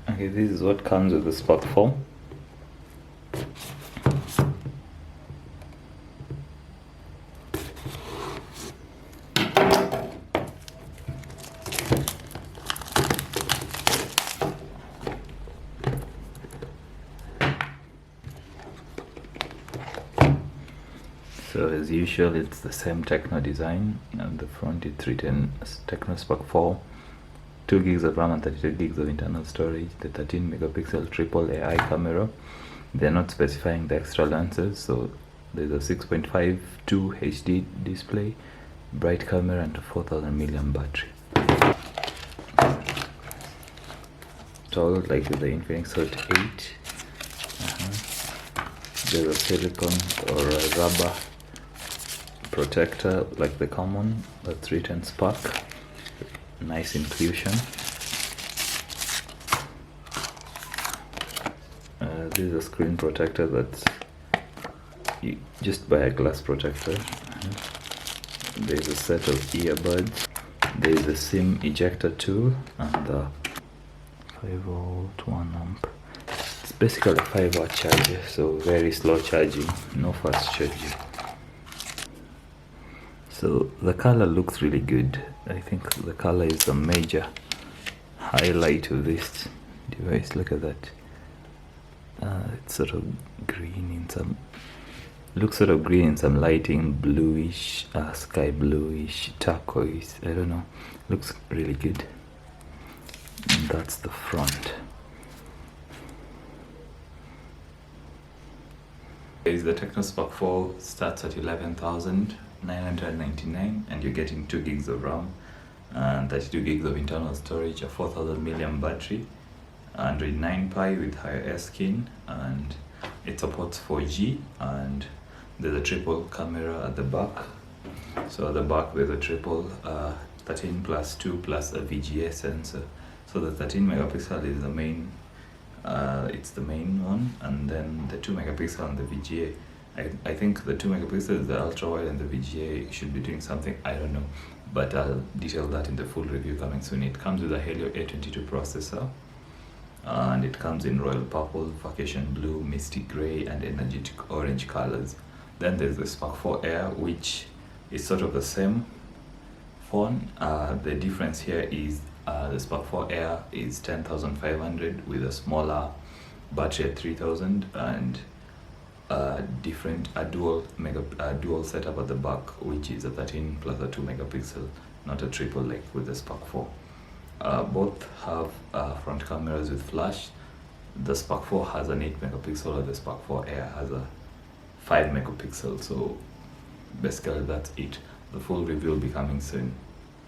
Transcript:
Okay, this is what comes with the Spark 4. So as usual, it's the same TECNO design. On the front it's written TECNO Spark 4, 2 gigs of RAM and 32 gigs of internal storage, the 13 megapixel triple AI camera. They're not specifying the extra lenses, so there's a 6.52 HD display, bright camera, and a 4000 milliamp battery. Installed like with the Infinix Hot 8. There's a silicone or a rubber protector like the common that's written Spark. Nice inclusion. This is a screen protector that's you just buy a glass protector. There's a set of earbuds. There's a SIM ejector tool and a 5V 1 amp. It's basically a 5-watt charger, so very slow charging, no fast charging. So the color looks really good. I think the color is a major highlight of this device. Look at that. It's sort of green in some, looks sort of green in some lighting, bluish, sky bluish, turquoise, I don't know. Looks really good. And that's the front. The TECNO Spark 4 starts at 11,999 and you're getting 2 gigs of RAM and 32 gigs of internal storage, a 4000 milliamp battery, Android 9 Pie with iOS skin, and it supports 4G, and there's a triple camera at the back. So at the back there's a triple 13 plus 2 plus a VGA sensor. So the 13 megapixel is the main, it's the main one, and then the 2 megapixel and the VGA. I think the 2 megapixel is the ultra wide and the VGA should be doing something, I don't know, but I'll detail that in the full review coming soon. It comes with a Helio A22 processor, and it comes in royal purple, vacation blue, misty gray, and energetic orange colors. Then there's the Spark 4 Air, which is sort of the same phone. The difference here is the Spark 4 Air is 10,500 with a smaller battery at 3000 and a dual setup at the back, which is a 13 plus a 2 megapixel, not a triple like with the Spark 4. Both have front cameras with flash. The Spark 4 has an 8 megapixel and the Spark 4 Air has a 5 megapixel. So basically that's it. The full review will be coming soon.